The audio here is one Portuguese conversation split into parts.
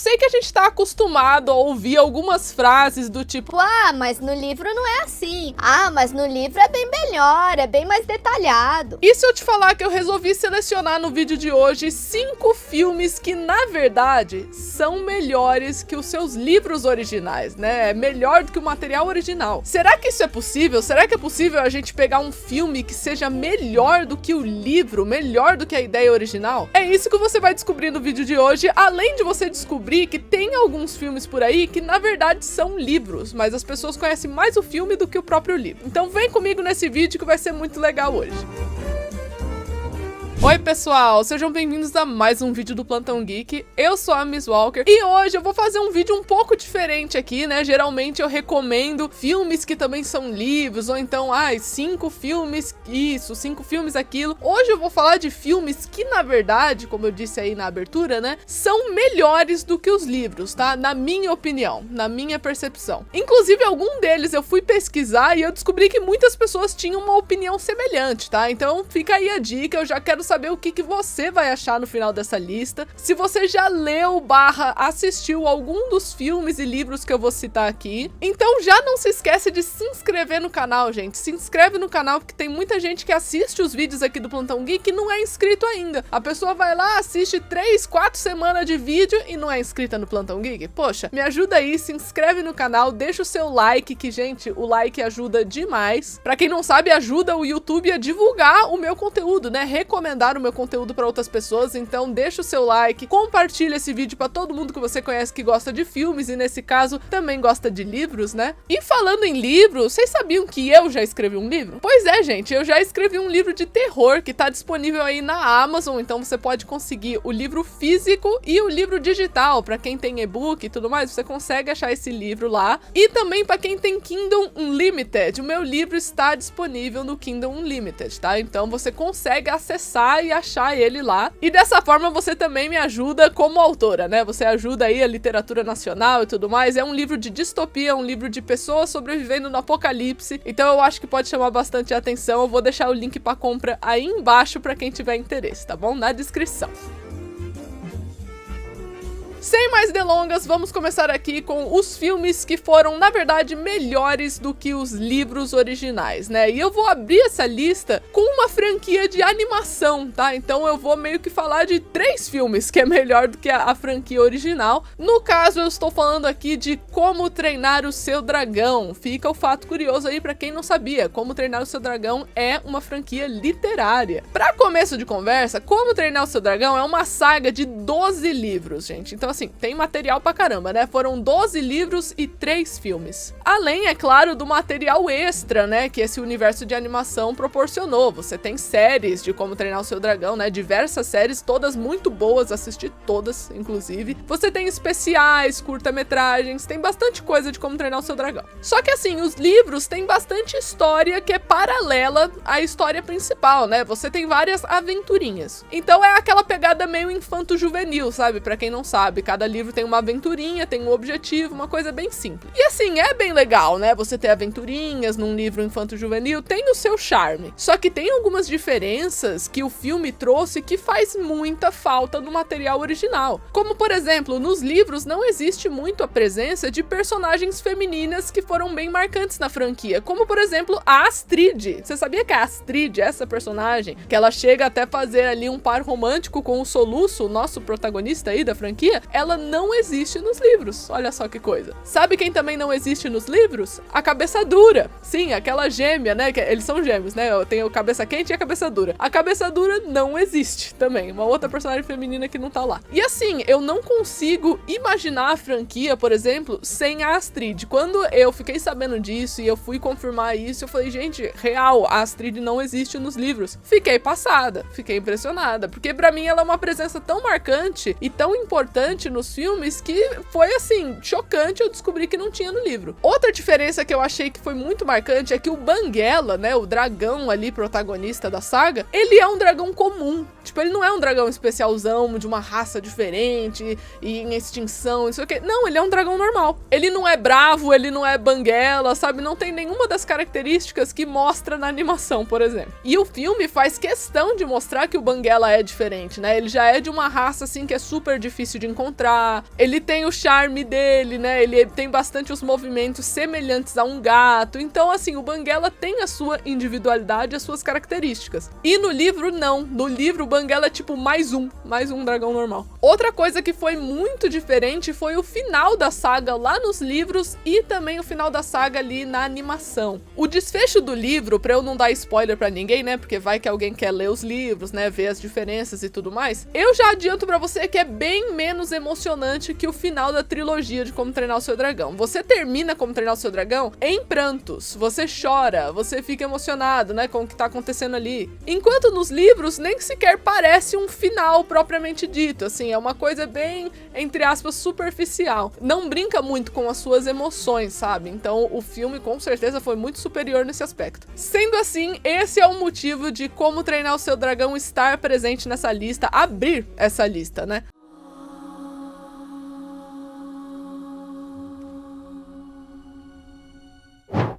sei que a gente tá acostumado a ouvir algumas frases do tipo: ah, mas no livro não é assim. Ah, mas no livro é bem melhor, é bem mais detalhado. E se eu te falar que eu resolvi selecionar no vídeo de hoje 5 filmes que, na verdade, são melhores que os seus livros originais, né? É melhor do que o material original. Será que isso é possível? Será que é possível a gente pegar um filme que seja melhor do que o livro, melhor do que a ideia original? É isso que você vai descobrir no vídeo de hoje, além de você descobrir que tem alguns filmes por aí que, na verdade, são livros, mas as pessoas conhecem mais o filme do que o próprio livro. Então vem comigo nesse vídeo que vai ser muito legal hoje. Oi pessoal, sejam bem-vindos a mais um vídeo do Plantão Geek. Eu sou a Miss Walker e hoje eu vou fazer um vídeo um pouco diferente aqui, né? Geralmente eu recomendo filmes que também são livros, ou então, 5 filmes isso, 5 filmes aquilo. Hoje eu vou falar de filmes que, na verdade, como eu disse aí na abertura, né? São melhores do que os livros, tá? Na minha opinião, na minha percepção. Inclusive, algum deles eu fui pesquisar e eu descobri que muitas pessoas tinham uma opinião semelhante, tá? Então fica aí a dica, eu já quero saber o que você vai achar no final dessa lista. Se você já leu / assistiu algum dos filmes e livros que eu vou citar aqui, então já não se esquece de se inscrever no canal, gente. Se inscreve no canal porque tem muita gente que assiste os vídeos aqui do Plantão Geek e não é inscrito ainda. A pessoa vai lá, assiste 3, 4 semanas de vídeo e não é inscrita no Plantão Geek. Poxa, me ajuda aí, se inscreve no canal, deixa o seu like, que, gente, o like ajuda demais. Pra quem não sabe, ajuda o YouTube a divulgar o meu conteúdo, né? Recomendar o meu conteúdo para outras pessoas, então deixa o seu like, compartilha esse vídeo para todo mundo que você conhece que gosta de filmes e nesse caso também gosta de livros, né? E falando em livros, vocês sabiam que eu já escrevi um livro? Pois é, gente, eu já escrevi um livro de terror que tá disponível aí na Amazon, então você pode conseguir o livro físico e o livro digital. Para quem tem e-book e tudo mais, você consegue achar esse livro lá. E também para quem tem Kindle Unlimited, o meu livro está disponível no Kindle Unlimited, tá? Então você consegue acessar e achar ele lá. E dessa forma você também me ajuda como autora, né? Você ajuda aí a literatura nacional e tudo mais. É um livro de distopia, um livro de pessoas sobrevivendo no apocalipse. Então eu acho que pode chamar bastante atenção. Eu vou deixar o link para compra aí embaixo para quem tiver interesse, tá bom? Na descrição. Sem mais delongas, vamos começar aqui com os filmes que foram, na verdade, melhores do que os livros originais, né? E eu vou abrir essa lista com uma franquia de animação, tá? Então eu vou meio que falar de 3 filmes que é melhor do que a franquia original. No caso, eu estou falando aqui de Como Treinar o Seu Dragão. Fica o fato curioso aí pra quem não sabia. Como Treinar o Seu Dragão é uma franquia literária. Pra começo de conversa, Como Treinar o Seu Dragão é uma saga de 12 livros, gente. Então, assim, tem material pra caramba, né? Foram 12 livros e 3 filmes. Além, é claro, do material extra, né? Que esse universo de animação proporcionou. Você tem séries de Como Treinar o Seu Dragão, né? Diversas séries, todas muito boas, assisti todas, inclusive. Você tem especiais, curta-metragens, tem bastante coisa de Como Treinar o Seu Dragão. Só que, assim, os livros têm bastante história que é paralela à história principal, né? Você tem várias aventurinhas. Então é aquela pegada meio infanto-juvenil, sabe? Pra quem não sabe, cada livro tem uma aventurinha, tem um objetivo, uma coisa bem simples. E assim, é bem legal, né? Você ter aventurinhas num livro infanto-juvenil tem o seu charme. Só que tem algumas diferenças que o filme trouxe que faz muita falta no material original. Como, por exemplo, nos livros não existe muito a presença de personagens femininas que foram bem marcantes na franquia. Como, por exemplo, a Astrid. Você sabia que a Astrid, essa personagem, que ela chega até fazer ali um par romântico com o Soluço, o nosso protagonista aí da franquia, ela não existe nos livros. Olha só que coisa. Sabe quem também não existe nos livros? A Cabeça Dura. Sim, aquela gêmea, né? Eles são gêmeos, né? Tem o Cabeça Quente e a Cabeça Dura. A Cabeça Dura não existe também. Uma outra personagem feminina que não tá lá. E assim, eu não consigo imaginar a franquia, por exemplo, sem a Astrid. Quando eu fiquei sabendo disso e eu fui confirmar isso, eu falei, gente, real, a Astrid não existe nos livros. Fiquei passada, fiquei impressionada, porque pra mim ela é uma presença tão marcante e tão importante nos filmes que foi assim, chocante eu descobrir que não tinha no livro. Outra diferença que eu achei que foi muito marcante é que o Banguela, né, o dragão ali protagonista da saga, ele é um dragão comum. Tipo, ele não é um dragão especialzão de uma raça diferente e em extinção, não sei o que. Não, ele é um dragão normal. Ele não é bravo, ele não é banguela, sabe? Não tem nenhuma das características que mostra na animação, por exemplo. E o filme faz questão de mostrar que o Banguela é diferente, né? Ele já é de uma raça, assim, que é super difícil de encontrar. encontrar, ele tem o charme dele, né? Ele tem bastante os movimentos semelhantes a um gato. Então, assim, o Banguela tem a sua individualidade, as suas características. E no livro, não. No livro, o Banguela é tipo mais um dragão normal. Outra coisa que foi muito diferente foi o final da saga lá nos livros e também o final da saga ali na animação. O desfecho do livro, pra eu não dar spoiler pra ninguém, né? Porque vai que alguém quer ler os livros, né? Ver as diferenças e tudo mais. Eu já adianto pra você que é bem menos emocionante que o final da trilogia de Como Treinar o Seu Dragão. Você termina Como Treinar o Seu Dragão em prantos. Você chora, você fica emocionado, né? Com o que tá acontecendo ali. Enquanto nos livros nem sequer parece um final propriamente dito. Assim, é uma coisa bem, entre aspas, superficial. Não brinca muito com as suas emoções, sabe? Então o filme com certeza foi muito superior nesse aspecto. Sendo assim, esse é o motivo de Como Treinar o Seu Dragão estar presente nessa lista, abrir essa lista, né?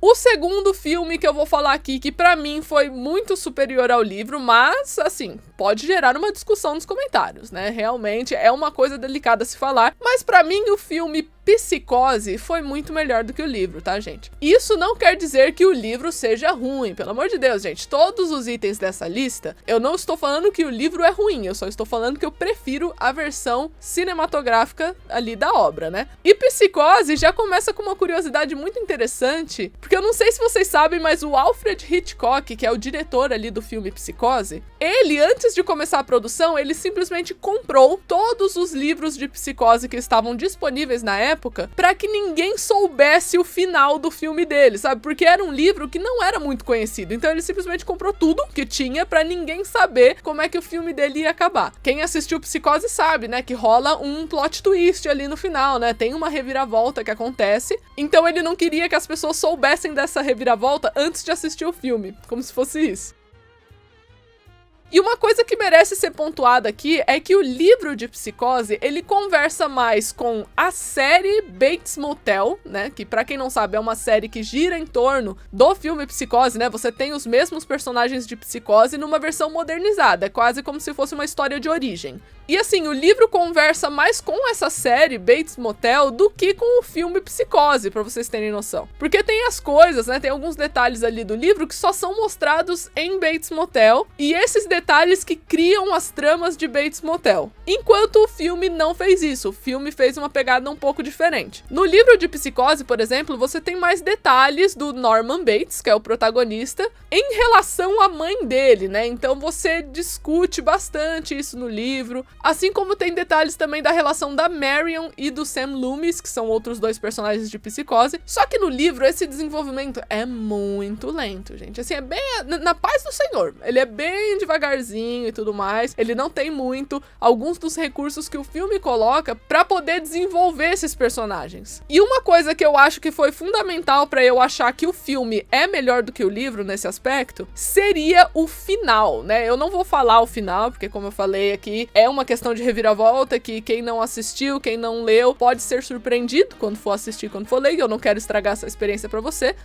O segundo filme que eu vou falar aqui, que pra mim foi muito superior ao livro, mas, assim, pode gerar uma discussão nos comentários, né? Realmente é uma coisa delicada a se falar, mas pra mim o filme Psicose foi muito melhor do que o livro, tá, gente? Isso não quer dizer que o livro seja ruim, pelo amor de Deus, gente. Todos os itens dessa lista, eu não estou falando que o livro é ruim, eu só estou falando que eu prefiro a versão cinematográfica ali da obra, né? E Psicose já começa com uma curiosidade muito interessante, porque eu não sei se vocês sabem, mas o Alfred Hitchcock, que é o diretor ali do filme Psicose, ele, antes de começar a produção, ele simplesmente comprou todos os livros de Psicose que estavam disponíveis na época, para que ninguém soubesse o final do filme dele, sabe? Porque era um livro que não era muito conhecido, então ele simplesmente comprou tudo que tinha para ninguém saber como é que o filme dele ia acabar. Quem assistiu Psicose sabe, né, que rola um plot twist ali no final, né? Tem uma reviravolta que acontece, então ele não queria que as pessoas soubessem dessa reviravolta antes de assistir o filme, como se fosse isso. E uma coisa que merece ser pontuada aqui é que o livro de Psicose, ele conversa mais com a série Bates Motel, né? Que pra quem não sabe é uma série que gira em torno do filme Psicose, né? Você tem os mesmos personagens de Psicose numa versão modernizada, é quase como se fosse uma história de origem. E assim, o livro conversa mais com essa série Bates Motel do que com o filme Psicose, pra vocês terem noção. Porque tem as coisas, né? Tem alguns detalhes ali do livro que só são mostrados em Bates Motel, e esses detalhes que criam as tramas de Bates Motel. Enquanto o filme não fez isso, o filme fez uma pegada um pouco diferente. No livro de Psicose, por exemplo, você tem mais detalhes do Norman Bates, que é o protagonista, em relação à mãe dele, né? Então você discute bastante isso no livro. Assim como tem detalhes também da relação da Marion e do Sam Loomis, que são outros dois personagens de Psicose. Só que no livro esse desenvolvimento é muito lento, gente. Assim, é bem na paz do Senhor. Ele é bem devagarzinho e tudo mais. Ele não tem muito alguns dos recursos que o filme coloca pra poder desenvolver esses personagens. E uma coisa que eu acho que foi fundamental pra eu achar que o filme é melhor do que o livro nesse aspecto, seria o final, né? Eu não vou falar o final, porque como eu falei aqui, é uma questão de reviravolta que quem não assistiu, quem não leu, pode ser surpreendido quando for assistir, quando for ler, e eu não quero estragar essa experiência pra você.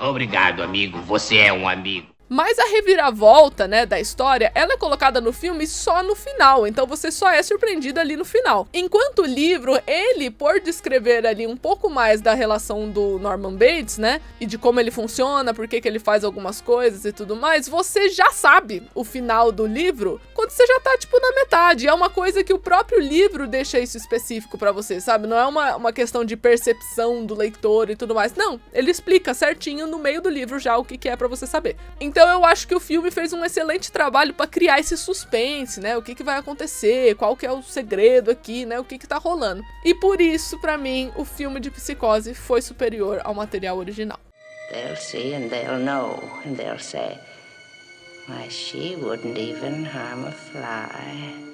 Obrigado, amigo. Você é um amigo. Mas a reviravolta, né, da história, ela é colocada no filme só no final, então você só é surpreendido ali no final. Enquanto o livro, ele, por descrever ali um pouco mais da relação do Norman Bates, né, e de como ele funciona, por que ele faz algumas coisas e tudo mais, você já sabe o final do livro quando você já tá, tipo, na metade. É uma coisa que o próprio livro deixa isso específico pra você, sabe? Não é uma questão de percepção do leitor e tudo mais. Não, ele explica certinho no meio do livro já o que é pra você saber. Então eu acho que o filme fez um excelente trabalho pra criar esse suspense, né? O que vai acontecer, qual que é o segredo aqui, né? O que tá rolando. E por isso, pra mim, o filme de Psicose foi superior ao material original. They'll see and they'll know and they'll say, why, she wouldn't even harm a fly.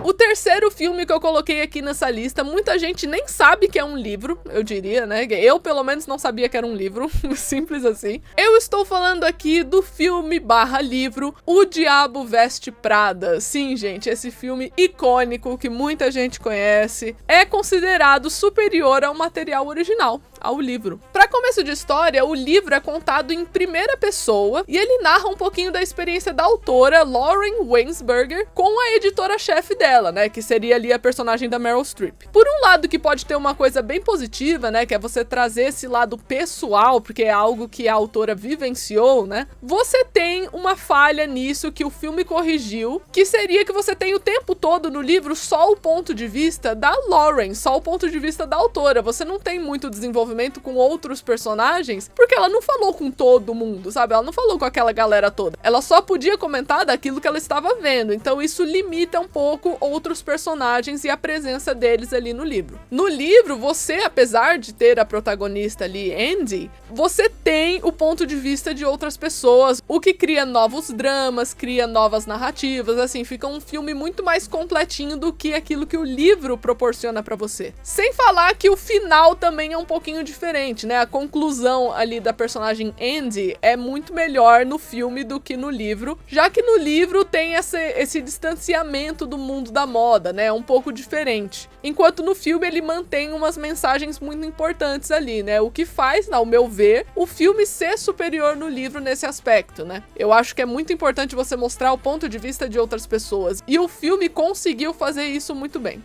O terceiro filme que eu coloquei aqui nessa lista, muita gente nem sabe que é um livro, eu diria, né? Eu, pelo menos, não sabia que era um livro, simples assim. Eu estou falando aqui do filme / livro O Diabo Veste Prada. Sim, gente, esse filme icônico que muita gente conhece é considerado superior ao material original. ao livro. Para começo de história, o livro é contado em primeira pessoa e ele narra um pouquinho da experiência da autora Lauren Weinsberger com a editora-chefe dela, né, que seria ali a personagem da Meryl Streep. Por um lado que pode ter uma coisa bem positiva, né, que é você trazer esse lado pessoal, porque é algo que a autora vivenciou, né, você tem uma falha nisso que o filme corrigiu, que seria que você tem o tempo todo no livro só o ponto de vista da Lauren, só o ponto de vista da autora. Você não tem muito desenvolvimento com outros personagens, porque ela não falou com todo mundo, sabe? Ela não falou com aquela galera toda. Ela só podia comentar daquilo que ela estava vendo, então isso limita um pouco outros personagens e a presença deles ali no livro. No livro, você, apesar de ter a protagonista ali, Andy, você tem o ponto de vista de outras pessoas, o que cria novos dramas, cria novas narrativas, assim, fica um filme muito mais completinho do que aquilo que o livro proporciona pra você. Sem falar que o final também é um pouquinho diferente, né? A conclusão ali da personagem Andy é muito melhor no filme do que no livro, já que no livro tem esse distanciamento do mundo da moda, né? É um pouco diferente. Enquanto no filme ele mantém umas mensagens muito importantes ali, né? O que faz, ao meu ver, o filme ser superior no livro nesse aspecto, né? Eu acho que é muito importante você mostrar o ponto de vista de outras pessoas, e o filme conseguiu fazer isso muito bem.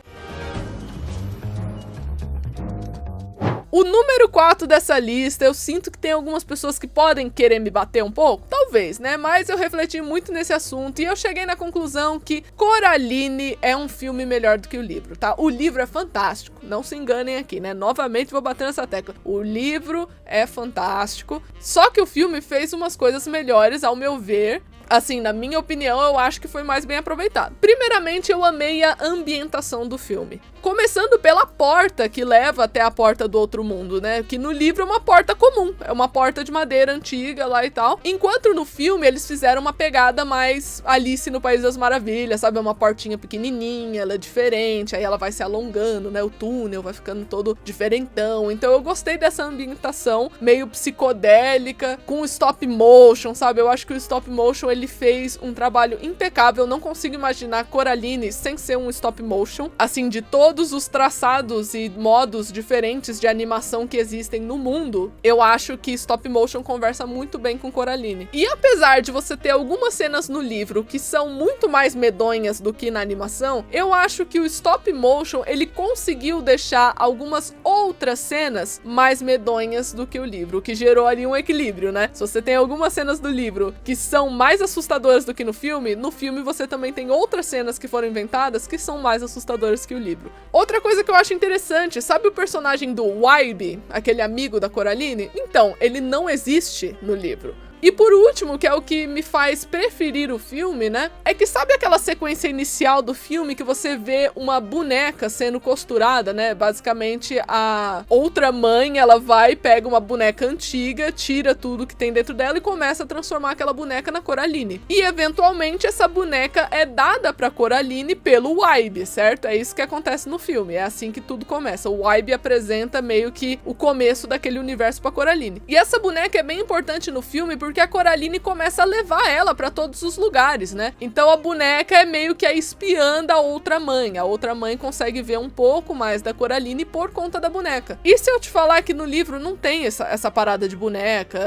O número 4 dessa lista, eu sinto que tem algumas pessoas que podem querer me bater um pouco, talvez, né? Mas eu refleti muito nesse assunto e eu cheguei na conclusão que Coraline é um filme melhor do que o livro, tá? O livro é fantástico, não se enganem aqui, né? Novamente vou bater nessa tecla. O livro é fantástico, só que o filme fez umas coisas melhores, ao meu ver. Assim, na minha opinião, eu acho que foi mais bem aproveitado. Primeiramente, eu amei a ambientação do filme. Começando pela porta que leva até a porta do outro mundo, né? Que no livro é uma porta comum, é uma porta de madeira antiga lá e tal. Enquanto no filme eles fizeram uma pegada mais Alice no País das Maravilhas, sabe? É uma portinha pequenininha, ela é diferente, aí ela vai se alongando, né? O túnel vai ficando todo diferentão. Então eu gostei dessa ambientação meio psicodélica, com stop motion, sabe? Eu acho que o stop motion ele fez um trabalho impecável. Eu não consigo imaginar Coraline sem ser um stop motion, assim, de todos os traçados e modos diferentes de animação que existem no mundo. Eu acho que stop motion conversa muito bem com Coraline. E apesar de você ter algumas cenas no livro que são muito mais medonhas do que na animação, eu acho que o stop motion ele conseguiu deixar algumas outras cenas mais medonhas do que o livro, o que gerou ali um equilíbrio, né? Se você tem algumas cenas do livro que são mais assustadoras do que no filme você também tem outras cenas que foram inventadas que são mais assustadoras que o livro. Outra coisa que eu acho interessante, sabe o personagem do Wybie, aquele amigo da Coraline? Então, ele não existe no livro. E por último, que é o que me faz preferir o filme, né? É que sabe aquela sequência inicial do filme que você vê uma boneca sendo costurada, né? Basicamente, a outra mãe, ela vai e pega uma boneca antiga, tira tudo que tem dentro dela e começa a transformar aquela boneca na Coraline. E, eventualmente, essa boneca é dada pra Coraline pelo Wybie, certo? É isso que acontece no filme. É assim que tudo começa. O Wybie apresenta meio que o começo daquele universo pra Coraline. E essa boneca é bem importante no filme porque a Coraline começa a levar ela pra todos os lugares, né? Então a boneca é meio que a espiã da outra mãe. A outra mãe consegue ver um pouco mais da Coraline por conta da boneca. E se eu te falar que no livro não tem essa parada de boneca,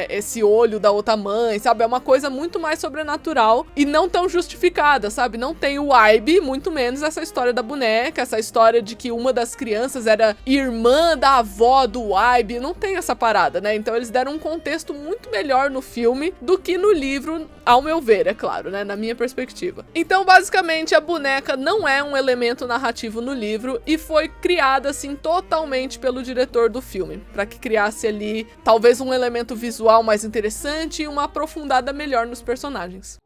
esse olho da outra mãe, sabe? É uma coisa muito mais sobrenatural e não tão justificada, sabe? Não tem o Wybie, muito menos essa história da boneca, essa história de que uma das crianças era irmã da avó do Wybie. Não tem essa parada, né? Então eles deram um contexto muito melhor no filme do que no livro, ao meu ver, é claro, né, na minha perspectiva. Então, basicamente, a boneca não é um elemento narrativo no livro e foi criada, assim, totalmente pelo diretor do filme, para que criasse ali, talvez, um elemento visual mais interessante e uma aprofundada melhor nos personagens.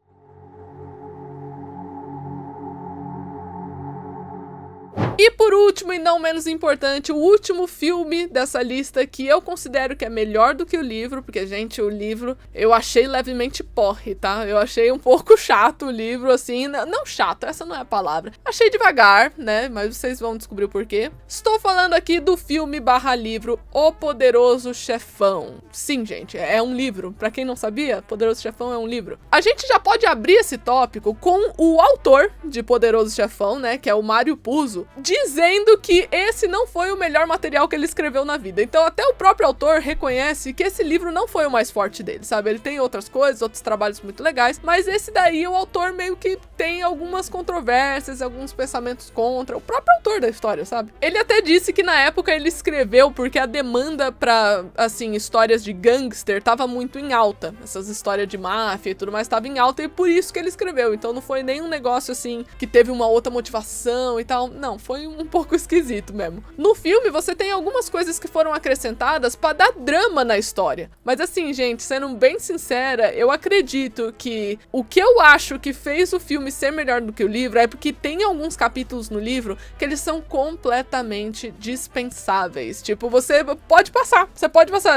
E por último, e não menos importante, o último filme dessa lista que eu considero que é melhor do que o livro, porque, gente, o livro eu achei levemente porre, tá? Eu achei um pouco chato o livro, assim, não chato, essa não é a palavra. Achei devagar, né? Mas vocês vão descobrir o porquê. Estou falando aqui do filme / livro O Poderoso Chefão. Sim, gente, é um livro. Pra quem não sabia, Poderoso Chefão é um livro. A gente já pode abrir esse tópico com o autor de Poderoso Chefão, né? Que é o Mário Puzo, dizendo que esse não foi o melhor material que ele escreveu na vida. Então até o próprio autor reconhece que esse livro não foi o mais forte dele, sabe? Ele tem outras coisas, outros trabalhos muito legais, mas esse daí o autor meio que tem algumas controvérsias, alguns pensamentos contra o próprio autor da história, sabe? Ele até disse que na época ele escreveu porque a demanda pra, assim, histórias de gangster tava muito em alta. Essas histórias de máfia e tudo mais tava em alta e por isso que ele escreveu. Então não foi nenhum negócio assim que teve uma outra motivação e tal. Não, foi um pouco esquisito mesmo. No filme você tem algumas coisas que foram acrescentadas pra dar drama na história. Mas assim, gente, sendo bem sincera, eu acredito que o que eu acho que fez o filme ser melhor do que o livro é porque tem alguns capítulos no livro que eles são completamente dispensáveis. Tipo, você pode passar.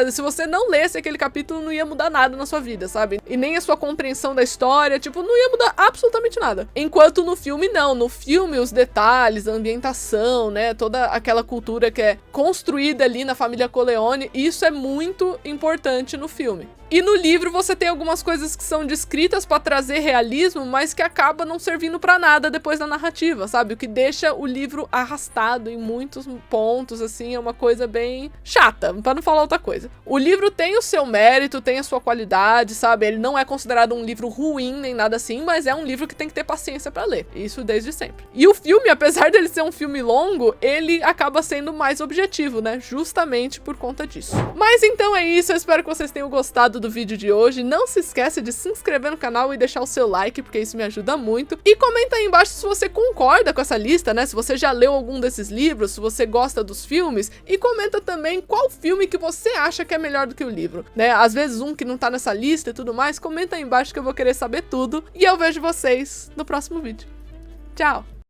Se você não lesse aquele capítulo, não ia mudar nada na sua vida, sabe? E nem a sua compreensão da história, tipo, não ia mudar absolutamente nada. Enquanto no filme, não. No filme, os detalhes, a ambientação, né? Toda aquela cultura que é construída ali na família Corleone, isso é muito importante no filme. E no livro você tem algumas coisas que são descritas pra trazer realismo, mas que acaba não servindo pra nada depois da narrativa, sabe? O que deixa o livro arrastado em muitos pontos, assim, é uma coisa bem chata, pra não falar outra coisa. O livro tem o seu mérito, tem a sua qualidade, sabe? Ele não é considerado um livro ruim nem nada assim, mas é um livro que tem que ter paciência pra ler. Isso desde sempre. E o filme, apesar dele ser um filme longo, ele acaba sendo mais objetivo, né? Justamente por conta disso. Mas então é isso, eu espero que vocês tenham gostado do vídeo de hoje. Não se esqueça de se inscrever no canal e deixar o seu like, porque isso me ajuda muito. E comenta aí embaixo se você concorda com essa lista, né? Se você já leu algum desses livros, se você gosta dos filmes. E comenta também qual filme que você acha que é melhor do que o livro, né? Às vezes um que não tá nessa lista e tudo mais. Comenta aí embaixo que eu vou querer saber tudo. E eu vejo vocês no próximo vídeo. Tchau!